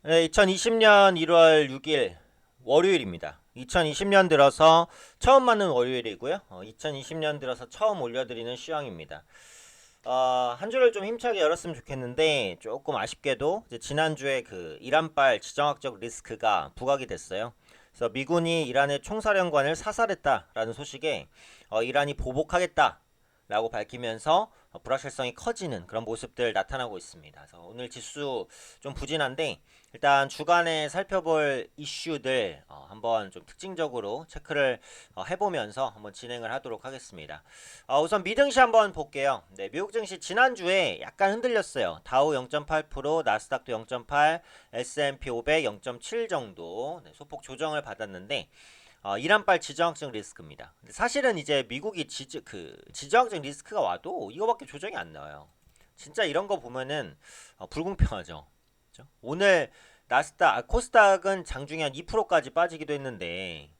네, 2020년 1월 6일 월요일입니다. 2020년 들어서 처음 맞는 월요일이고요. 2020년 들어서 처음 올려드리는 시황입니다. 한 주를 좀 힘차게 열었으면 좋겠는데 조금 아쉽게도 이제 지난주에 그 이란발 지정학적 리스크가 부각이 됐어요. 그래서 미군이 이란의 총사령관을 사살했다라는 소식에 이란이 보복하겠다 라고 밝히면서 불확실성이 커지는 그런 모습들 나타나고 있습니다. 그래서 오늘 지수 좀 부진한데 일단 주간에 살펴볼 이슈들 한번 좀 특징적으로 체크를 해보면서 한번 진행을 하도록 하겠습니다. 우선 미증시 한번 볼게요. 네, 미국 증시 지난주에 약간 흔들렸어요. 다우 0.8%, 나스닥도 0.8, S&P 500 0.7 정도 소폭 조정을 받았는데 이란발 지정학적 리스크입니다. 근데 사실은 이제 미국이 지정학적 리스크가 와도 이거밖에 조정이 안 나와요. 진짜 이런 거 보면은 불공평하죠. 그렇죠? 오늘 코스닥은 장중에 한 2%까지 빠지기도 했는데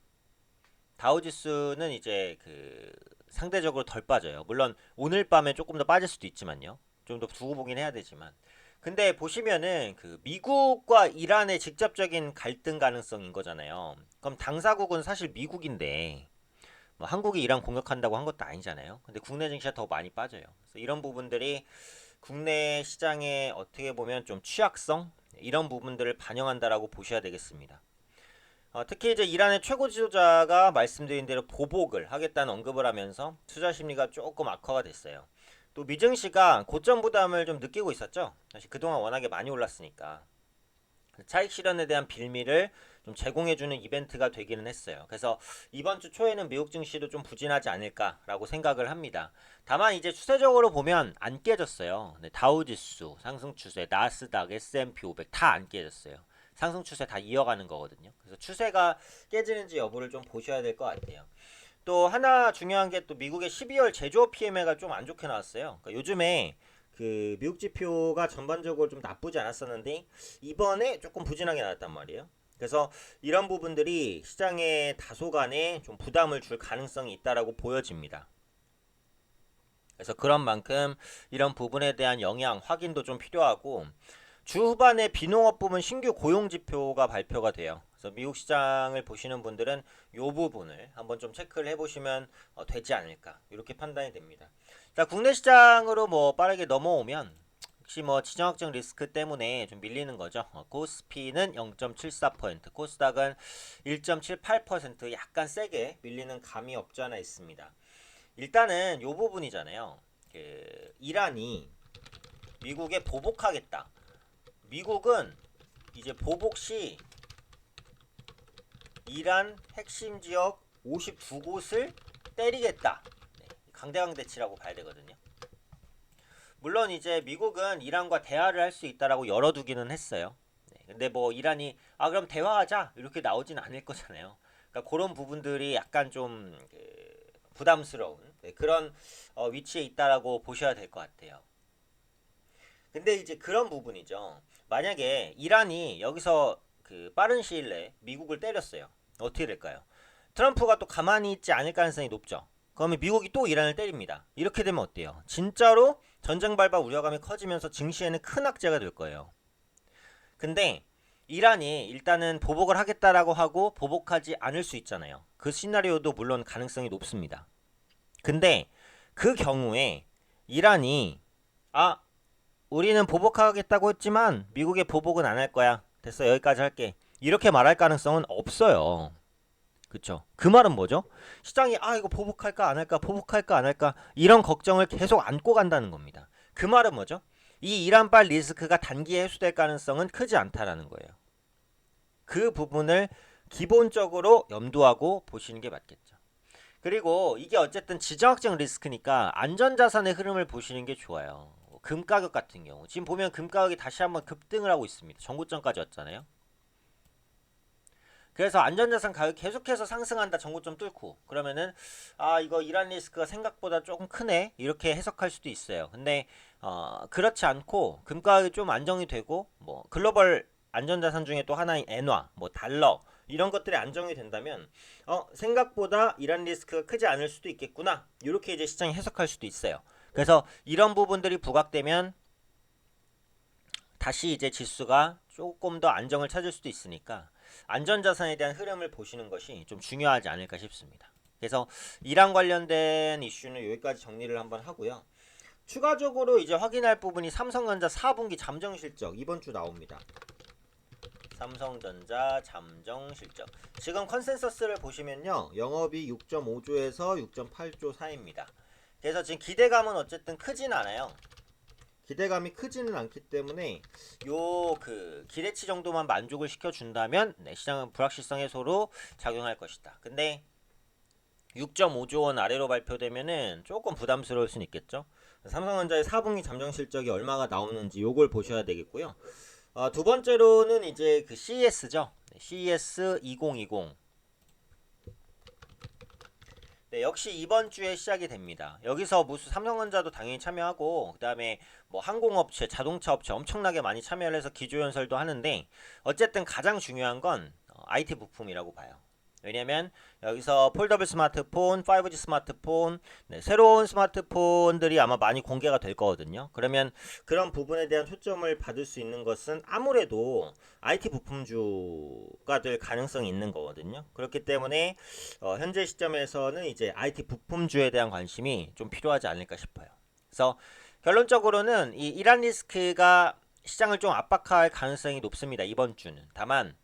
다우지수는 이제 그 상대적으로 덜 빠져요. 물론 오늘 밤에 조금 더 빠질 수도 있지만요. 좀 더 두고 보긴 해야 되지만. 근데 보시면은 그 미국과 이란의 직접적인 갈등 가능성인 거잖아요. 그럼 당사국은 사실 미국인데 뭐 한국이 이란 공격한다고 한 것도 아니잖아요. 근데 국내 증시가 더 많이 빠져요. 그래서 이런 부분들이 국내 시장에 어떻게 보면 좀 취약성 이런 부분들을 반영한다라고 보셔야 되겠습니다. 특히 이제 이란의 최고 지도자가 말씀드린 대로 보복을 하겠다는 언급을 하면서 투자 심리가 조금 악화가 됐어요. 또 미증시가 고점 부담을 좀 느끼고 있었죠. 사실 그동안 워낙에 많이 올랐으니까 차익 실현에 대한 빌미를 좀 제공해주는 이벤트가 되기는 했어요. 그래서 이번 주 초에는 미국 증시도 좀 부진하지 않을까라고 생각을 합니다. 다만 이제 추세적으로 보면 안 깨졌어요. 네, 다우지수 상승 추세, 나스닥, S&P 500 다 안 깨졌어요. 상승 추세 다 이어가는 거거든요. 그래서 추세가 깨지는지 여부를 좀 보셔야 될 것 같아요. 또 하나 중요한 게 또 미국의 12월 제조업 PMI가 좀 안 좋게 나왔어요. 그러니까 요즘에 그 미국 지표가 전반적으로 좀 나쁘지 않았었는데 이번에 조금 부진하게 나왔단 말이에요. 그래서 이런 부분들이 시장에 다소간에 좀 부담을 줄 가능성이 있다라고 보여집니다. 그래서 그런 만큼 이런 부분에 대한 영향 확인도 좀 필요하고 주 후반에 비농업 부문 신규 고용 지표가 발표가 돼요. 그래서 미국 시장을 보시는 분들은 이 부분을 한번 좀 체크를 해보시면 되지 않을까 이렇게 판단이 됩니다. 자, 국내 시장으로 뭐 빠르게 넘어오면 혹시 뭐 지정학적 리스크 때문에 좀 밀리는 거죠. 코스피는 0.74%, 코스닥은 1.78% 약간 세게 밀리는 감이 없지 않아 있습니다. 일단은 이 부분이잖아요. 그 이란이 미국에 보복하겠다. 미국은 이제 보복 시 이란 핵심 지역 52곳을 때리겠다. 네, 강대강대치라고 봐야 되거든요. 물론 이제 미국은 이란과 대화를 할 수 있다라고 열어두기는 했어요. 네, 근데 뭐 이란이 그럼 대화하자 이렇게 나오진 않을 거잖아요. 그러니까 그런 부분들이 약간 좀 부담스러운 그런 위치에 있다라고 보셔야 될 것 같아요. 근데 이제 그런 부분이죠. 만약에 이란이 여기서 그 빠른 시일 내에 미국을 때렸어요. 어떻게 될까요? 트럼프가 또 가만히 있지 않을 가능성이 높죠. 그러면 미국이 또 이란을 때립니다. 이렇게 되면 어때요? 진짜로 전쟁 발발 우려감이 커지면서 증시에는 큰 악재가 될 거예요. 근데 이란이 일단은 보복을 하겠다라고 하고 보복하지 않을 수 있잖아요. 그 시나리오도 물론 가능성이 높습니다. 근데 그 경우에 이란이 아 우리는 보복하겠다고 했지만 미국의 보복은 안 할 거야. 됐어 여기까지 할게. 이렇게 말할 가능성은 없어요. 그쵸? 그 말은 뭐죠? 시장이 이거 보복할까 안 할까 보복할까 안 할까 이런 걱정을 계속 안고 간다는 겁니다. 그 말은 뭐죠? 이 이란발 리스크가 단기에 해소될 가능성은 크지 않다라는 거예요. 그 부분을 기본적으로 염두하고 보시는 게 맞겠죠. 그리고 이게 어쨌든 지정학적 리스크니까 안전자산의 흐름을 보시는 게 좋아요. 금 가격 같은 경우 지금 보면 금 가격이 다시 한번 급등을 하고 있습니다. 전고점까지 왔잖아요. 그래서 안전자산 가격 계속해서 상승한다. 전고점 뚫고 그러면은 이거 이란 리스크가 생각보다 조금 크네 이렇게 해석할 수도 있어요. 근데 그렇지 않고 금 가격이 좀 안정이 되고 뭐 글로벌 안전자산 중에 또 하나인 엔화, 뭐 달러 이런 것들이 안정이 된다면 생각보다 이란 리스크가 크지 않을 수도 있겠구나 이렇게 이제 시장이 해석할 수도 있어요. 그래서 이런 부분들이 부각되면 다시 이제 지수가 조금 더 안정을 찾을 수도 있으니까 안전자산에 대한 흐름을 보시는 것이 좀 중요하지 않을까 싶습니다. 그래서 이랑 관련된 이슈는 여기까지 정리를 한번 하고요. 추가적으로 이제 확인할 부분이 삼성전자 4분기 잠정 실적 이번 주 나옵니다. 삼성전자 잠정 실적. 지금 컨센서스를 보시면요. 영업이 6.5조에서 6.8조 사이입니다. 그래서 지금 기대감은 어쨌든 크진 않아요. 기대감이 크지는 않기 때문에 요 그 기대치 정도만 만족을 시켜준다면 시장은 불확실성 해소로 작용할 것이다. 근데 6.5조 원 아래로 발표되면은 조금 부담스러울 수는 있겠죠. 삼성전자의 4분기 잠정 실적이 얼마가 나오는지 요걸 보셔야 되겠고요. 두 번째로는 이제 그 CES죠. CES 2020. 네, 역시 이번 주에 시작이 됩니다. 여기서 무슨 삼성전자도 당연히 참여하고 그다음에 뭐 항공업체, 자동차 업체 엄청나게 많이 참여를 해서 기조연설도 하는데 어쨌든 가장 중요한 건 IT 부품이라고 봐요. 왜냐면 여기서 폴더블 스마트폰, 5G 스마트폰, 새로운 스마트폰들이 아마 많이 공개가 될 거거든요. 그러면 그런 부분에 대한 초점을 받을 수 있는 것은 아무래도 IT 부품주가 될 가능성이 있는 거거든요. 그렇기 때문에 현재 시점에서는 이제 IT 부품주에 대한 관심이 좀 필요하지 않을까 싶어요. 그래서 결론적으로는 이 이란 리스크가 시장을 좀 압박할 가능성이 높습니다. 이번 주는. 다만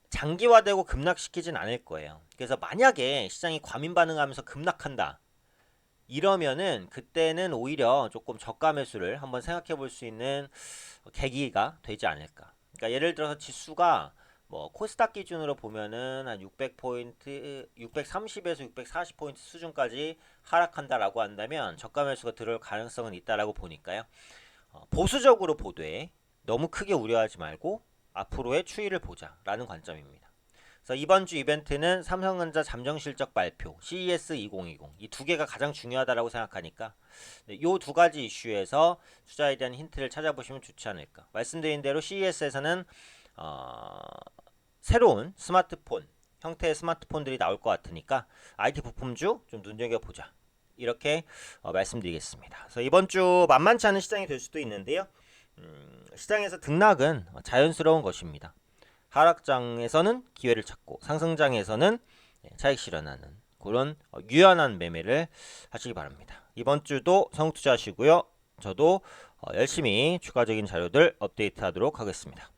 장기화되고 급락시키진 않을 거예요. 그래서 만약에 시장이 과민 반응하면서 급락한다. 이러면은 그때는 오히려 조금 저가 매수를 한번 생각해 볼 수 있는 계기가 되지 않을까. 그러니까 예를 들어서 지수가 뭐 코스닥 기준으로 보면은 한 600포인트, 630에서 640포인트 수준까지 하락한다라고 한다면 저가 매수가 들어올 가능성은 있다라고 보니까요. 보수적으로 보되 너무 크게 우려하지 말고 앞으로의 추이를 보자라는 관점입니다. 그래서 이번 주 이벤트는 삼성전자 잠정 실적 발표, CES 2020 이 두 개가 가장 중요하다라고 생각하니까 이 두 가지 이슈에서 투자에 대한 힌트를 찾아보시면 좋지 않을까. 말씀드린 대로 CES에서는 새로운 스마트폰 형태의 스마트폰들이 나올 것 같으니까 IT 부품주 좀 눈여겨보자. 이렇게 말씀드리겠습니다. 그래서 이번 주 만만치 않은 시장이 될 수도 있는데요. 시장에서 등락은 자연스러운 것입니다. 하락장에서는 기회를 찾고 상승장에서는 차익 실현하는 그런 유연한 매매를 하시기 바랍니다. 이번 주도 성투자하시고요. 저도 열심히 추가적인 자료들 업데이트하도록 하겠습니다.